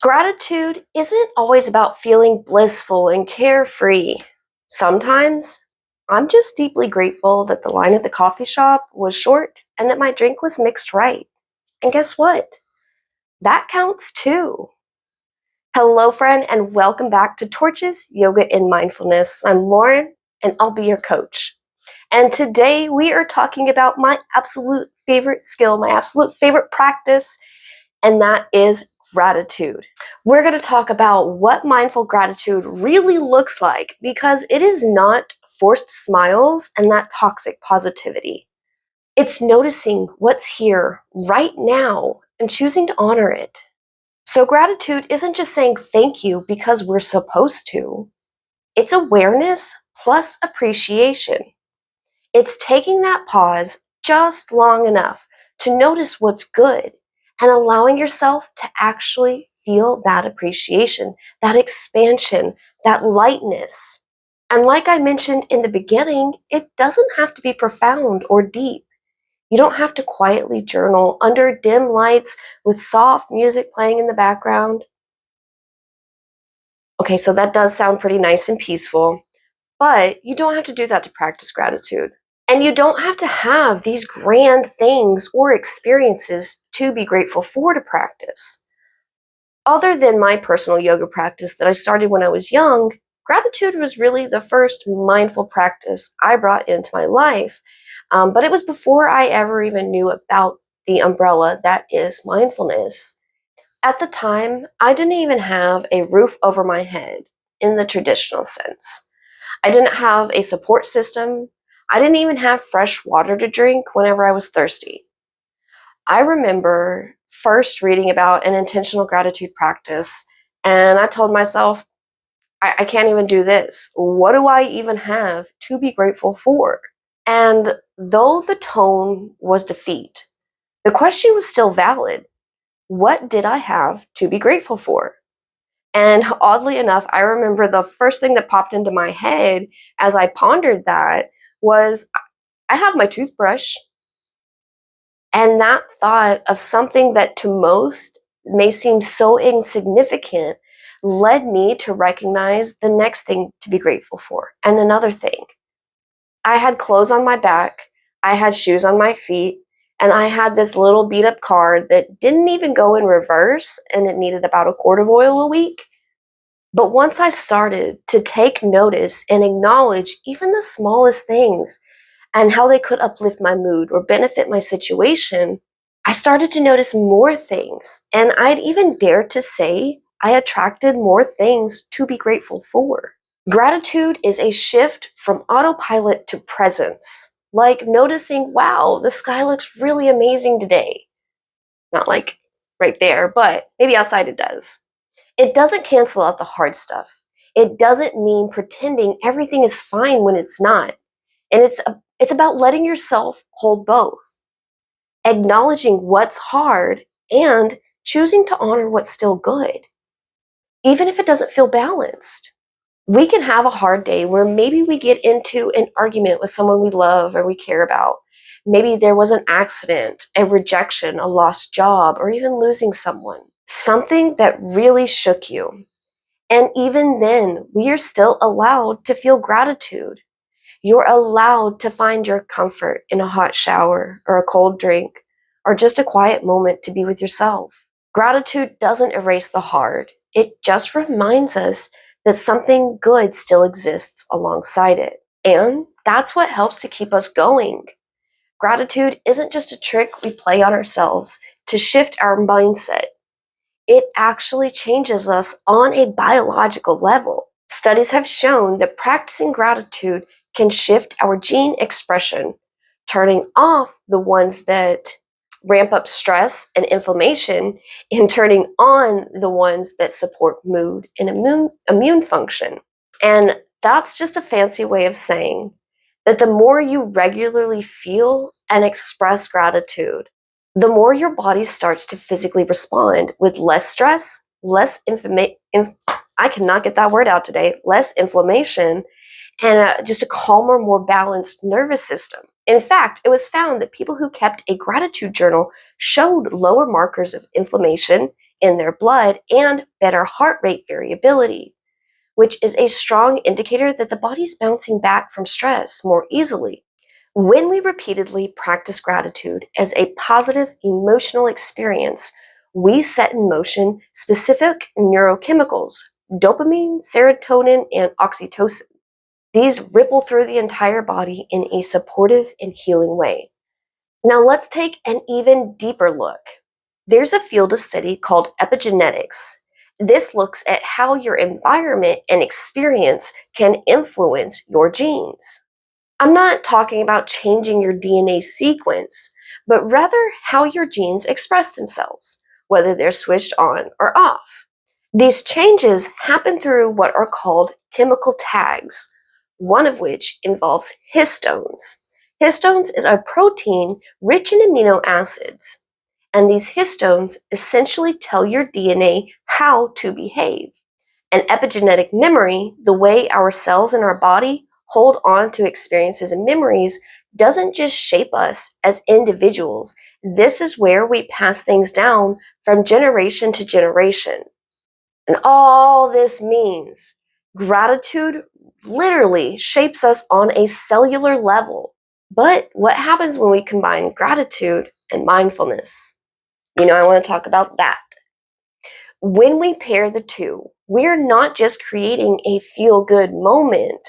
Gratitude isn't always about feeling blissful and carefree. Sometimes I'm just deeply grateful that the line at the coffee shop was short and that my drink was mixed right. And guess what? That counts too. Hello, friend, and welcome back to Torches, Yoga, and Mindfulness. I'm Lauren, and I'll be your coach. And today we are talking about my absolute favorite skill, my absolute favorite practice, and that is gratitude. We're going to talk about what mindful gratitude really looks like because it is not forced smiles and that toxic positivity. It's noticing what's here right now and choosing to honor it. So gratitude isn't just saying thank you because we're supposed to. It's awareness plus appreciation. It's taking that pause just long enough to notice what's good and allowing yourself to actually feel that appreciation, that expansion, that lightness. And like I mentioned in the beginning, it doesn't have to be profound or deep. You don't have to quietly journal under dim lights with soft music playing in the background. Okay, so that does sound pretty nice and peaceful, but you don't have to do that to practice gratitude. And you don't have to have these grand things or experiences to be grateful for to practice. Other than my personal yoga practice that I started when I was young, gratitude was really the first mindful practice I brought into my life. But it was before I ever even knew about the umbrella that is mindfulness. At the time, I didn't even have a roof over my head in the traditional sense. I didn't have a support system. I didn't even have fresh water to drink whenever I was thirsty. I remember first reading about an intentional gratitude practice, and I told myself, I can't even do this. What do I even have to be grateful for? And though the tone was defeat, the question was still valid. What did I have to be grateful for? And oddly enough, I remember the first thing that popped into my head as I pondered that was I have my toothbrush. And that thought of something that to most may seem so insignificant led me to recognize the next thing to be grateful for. And another thing, I had clothes on my back, I had shoes on my feet, and I had this little beat up car that didn't even go in reverse and it needed about a quart of oil a week. But once I started to take notice and acknowledge even the smallest things and how they could uplift my mood or benefit my situation, I started to notice more things. And I'd even dare to say I attracted more things to be grateful for. Gratitude is a shift from autopilot to presence, like noticing, wow, the sky looks really amazing today. Not like right there, but maybe outside it does. It doesn't cancel out the hard stuff. It doesn't mean pretending everything is fine when it's not. And it's about letting yourself hold both, acknowledging what's hard and choosing to honor what's still good, even if it doesn't feel balanced. We can have a hard day where maybe we get into an argument with someone we love or we care about. Maybe there was an accident, a rejection, a lost job, or even losing someone. Something that really shook you. And even then, we are still allowed to feel gratitude. You're allowed to find your comfort in a hot shower or a cold drink or just a quiet moment to be with yourself. Gratitude doesn't erase the hard. It just reminds us that something good still exists alongside it. And that's what helps to keep us going. Gratitude isn't just a trick we play on ourselves to shift our mindset. It actually changes us on a biological level. Studies have shown that practicing gratitude can shift our gene expression, turning off the ones that ramp up stress and inflammation and turning on the ones that support mood and immune function. And that's just a fancy way of saying that the more you regularly feel and express gratitude, the more your body starts to physically respond with less stress, less I cannot get that word out today, less inflammation, and just a calmer, more balanced nervous system. In fact, it was found that people who kept a gratitude journal showed lower markers of inflammation in their blood and better heart rate variability, which is a strong indicator that the body's bouncing back from stress more easily. When we repeatedly practice gratitude as a positive emotional experience, we set in motion specific neurochemicals, dopamine, serotonin, and oxytocin. These ripple through the entire body in a supportive and healing way. Now let's take an even deeper look. There's a field of study called epigenetics. This looks at how your environment and experience can influence your genes. I'm not talking about changing your DNA sequence, but rather how your genes express themselves, whether they're switched on or off. These changes happen through what are called chemical tags, one of which involves histones. Histones is a protein rich in amino acids, and these histones essentially tell your DNA how to behave. And epigenetic memory, the way our cells in our body hold on to experiences and memories, doesn't just shape us as individuals. This is where we pass things down from generation to generation. And all this means gratitude literally shapes us on a cellular level. But what happens when we combine gratitude and mindfulness? I want to talk about that. When we pair the two, we're not just creating a feel-good moment,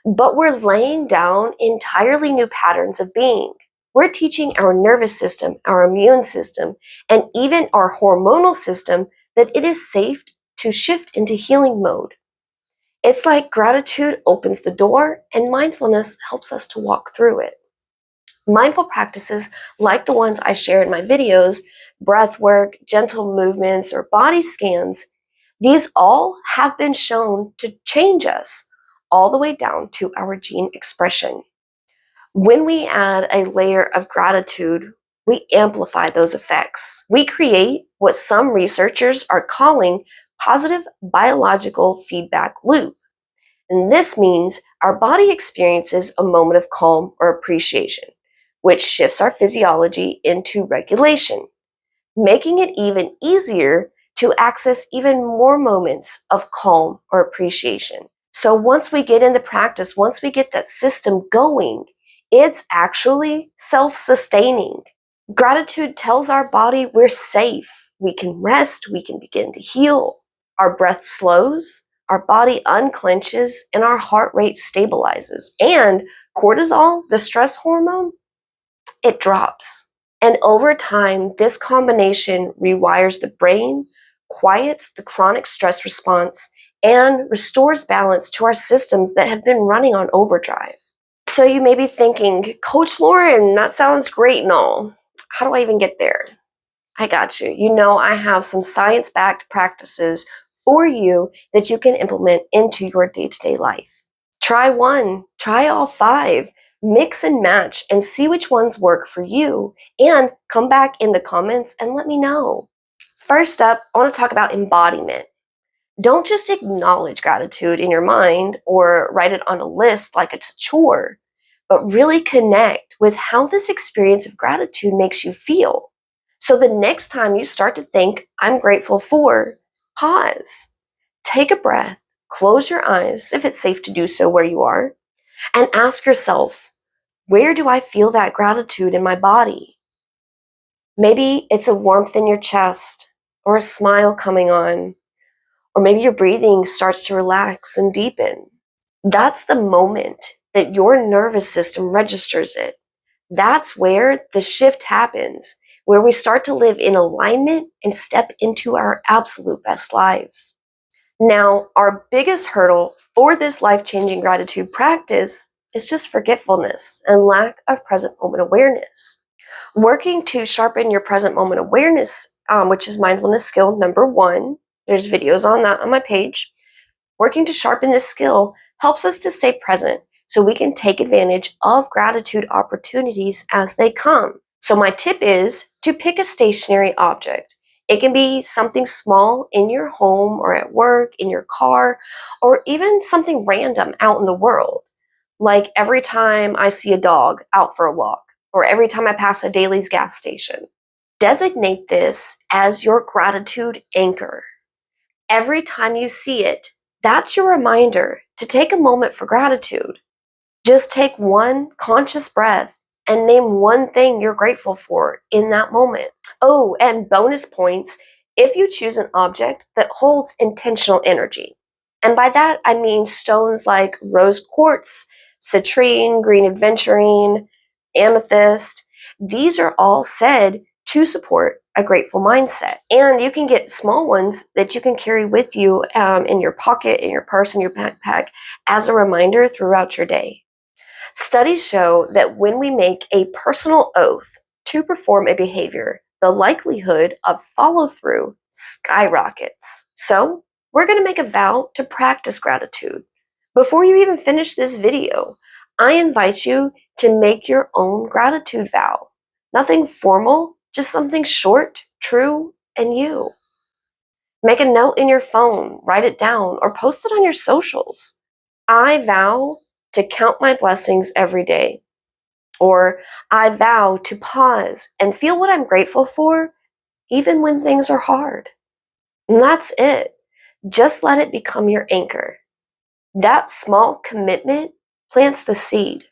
but we're laying down entirely new patterns of being. We're teaching our nervous system, our immune system, and even our hormonal system that it is safe to shift into healing mode. It's like gratitude opens the door and mindfulness helps us to walk through it. Mindful practices like the ones I share in my videos, breath work, gentle movements, or body scans, these all have been shown to change us all the way down to our gene expression. When we add a layer of gratitude, we amplify those effects. We create what some researchers are calling positive biological feedback loop. And this means our body experiences a moment of calm or appreciation, which shifts our physiology into regulation, making it even easier to access even more moments of calm or appreciation. So once we get in the practice, once we get that system going, it's actually self-sustaining. Gratitude tells our body we're safe, we can rest, we can begin to heal. Our breath slows, our body unclenches, and our heart rate stabilizes. And cortisol, the stress hormone, it drops. And over time, this combination rewires the brain, quiets the chronic stress response, and restores balance to our systems that have been running on overdrive. So you may be thinking, Coach Lauren, that sounds great and all. How do I even get there? I got you. I have some science-backed practices for you that you can implement into your day-to-day life. Try one, try all 5, mix and match and see which ones work for you, and come back in the comments and let me know. First up, I want to talk about embodiment. Don't just acknowledge gratitude in your mind or write it on a list like it's a chore, but really connect with how this experience of gratitude makes you feel. So the next time you start to think, I'm grateful for, pause, take a breath, close your eyes if it's safe to do so where you are, and ask yourself, where do I feel that gratitude in my body? Maybe it's a warmth in your chest or a smile coming on, or maybe your breathing starts to relax and deepen. That's the moment that your nervous system registers it. That's where the shift happens, where we start to live in alignment and step into our absolute best lives. Now, our biggest hurdle for this life-changing gratitude practice is just forgetfulness and lack of present moment awareness. Working to sharpen your present moment awareness, which is mindfulness skill number 1, there's videos on that on my page. Working to sharpen this skill helps us to stay present so we can take advantage of gratitude opportunities as they come. So my tip is to pick a stationary object. It can be something small in your home or at work, in your car, or even something random out in the world. Like every time I see a dog out for a walk, or every time I pass a Daly's gas station. Designate this as your gratitude anchor. Every time you see it, that's your reminder to take a moment for gratitude. Just take one conscious breath and name one thing you're grateful for in that moment. Oh, and bonus points if you choose an object that holds intentional energy. And by that, I mean stones like rose quartz, citrine, green aventurine, amethyst. These are all said to support a grateful mindset. And you can get small ones that you can carry with you in your pocket, in your purse, in your backpack as a reminder throughout your day. Studies show that when we make a personal oath to perform a behavior, the likelihood of follow through skyrockets. So, we're going to make a vow to practice gratitude. Before you even finish this video, I invite you to make your own gratitude vow. Nothing formal, just something short, true, and you. Make a note in your phone, write it down, or post it on your socials. I vow to count my blessings every day. Or I vow to pause and feel what I'm grateful for, even when things are hard. And that's it. Just let it become your anchor. That small commitment plants the seed.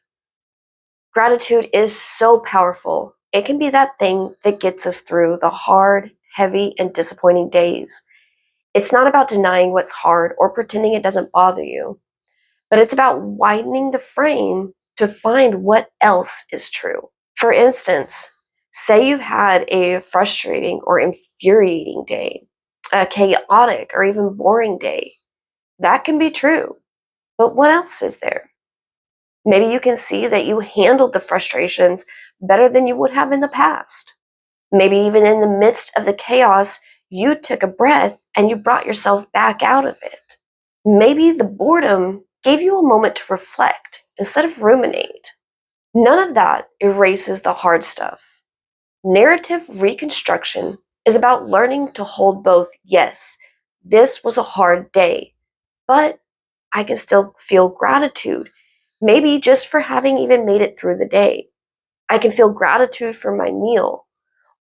Gratitude is so powerful. It can be that thing that gets us through the hard, heavy, and disappointing days. It's not about denying what's hard or pretending it doesn't bother you, but it's about widening the frame to find what else is true. For instance, say you've had a frustrating or infuriating day, a chaotic or even boring day. That can be true, but what else is there? Maybe you can see that you handled the frustrations better than you would have in the past. Maybe even in the midst of the chaos, you took a breath and you brought yourself back out of it. Maybe the boredom gave you a moment to reflect instead of ruminate. None of that erases the hard stuff. Narrative reconstruction is about learning to hold both, yes, this was a hard day, but I can still feel gratitude, maybe just for having even made it through the day. I can feel gratitude for my meal,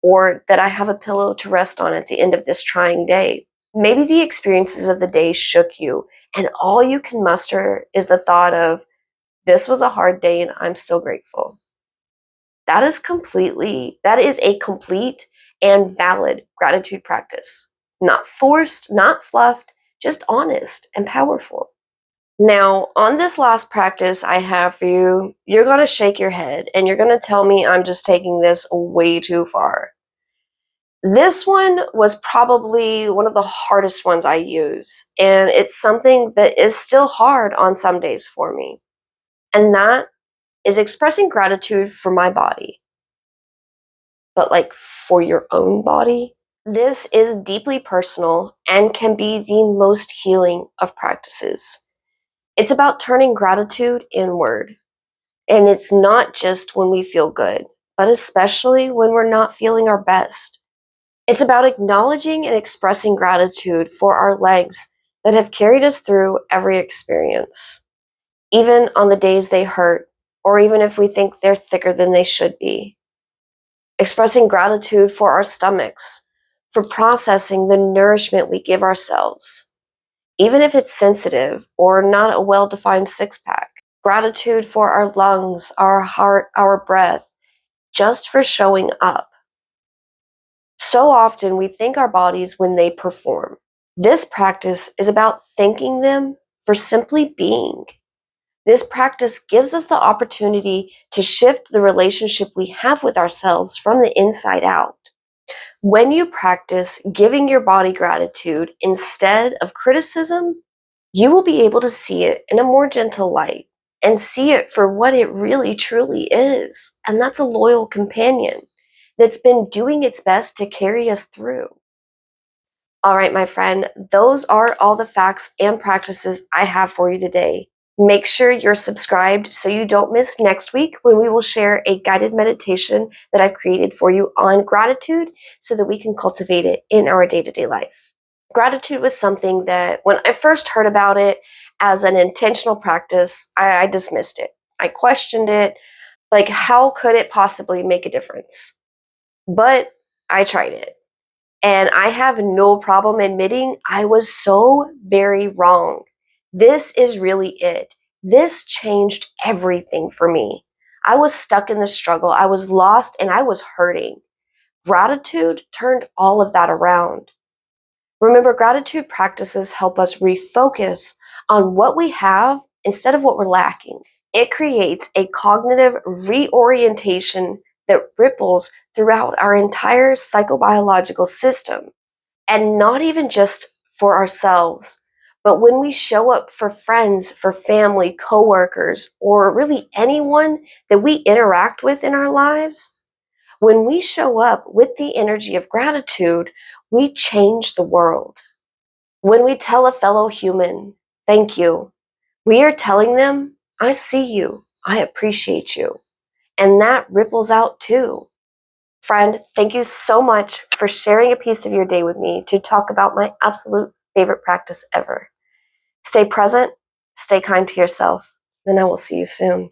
or that I have a pillow to rest on at the end of this trying day. Maybe the experiences of the day shook you, and all you can muster is the thought of, this was a hard day and I'm still grateful. That is a complete and valid gratitude practice. Not forced, not fluffed, just honest and powerful. Now, on this last practice I have for you, you're going to shake your head and you're going to tell me I'm just taking this way too far. This one was probably one of the hardest ones I use, and it's something that is still hard on some days for me. And that is expressing gratitude for my body. But like for your own body, this is deeply personal and can be the most healing of practices. It's about turning gratitude inward. And it's not just when we feel good, but especially when we're not feeling our best. It's about acknowledging and expressing gratitude for our legs that have carried us through every experience, even on the days they hurt, or even if we think they're thicker than they should be. Expressing gratitude for our stomachs, for processing the nourishment we give ourselves, even if it's sensitive or not a well-defined six-pack. Gratitude for our lungs, our heart, our breath, just for showing up. So often we thank our bodies when they perform. This practice is about thanking them for simply being. This practice gives us the opportunity to shift the relationship we have with ourselves from the inside out. When you practice giving your body gratitude instead of criticism, you will be able to see it in a more gentle light and see it for what it really truly is. And that's a loyal companion that's been doing its best to carry us through. All right, my friend, those are all the facts and practices I have for you today. Make sure you're subscribed so you don't miss next week when we will share a guided meditation that I've created for you on gratitude so that we can cultivate it in our day-to-day life. Gratitude was something that when I first heard about it as an intentional practice, I dismissed it. I questioned it, like how could it possibly make a difference? But I tried it. And I have no problem admitting I was so very wrong. This is really it. This changed everything for me. I was stuck in the struggle. I was lost and I was hurting. Gratitude turned all of that around. Remember, gratitude practices help us refocus on what we have instead of what we're lacking. It creates a cognitive reorientation that ripples throughout our entire psychobiological system. And not even just for ourselves, but when we show up for friends, for family, coworkers, or really anyone that we interact with in our lives, when we show up with the energy of gratitude, we change the world. When we tell a fellow human, thank you, we are telling them, I see you, I appreciate you. And that ripples out too. Friend, thank you so much for sharing a piece of your day with me to talk about my absolute favorite practice ever. Stay present, stay kind to yourself, and I will see you soon.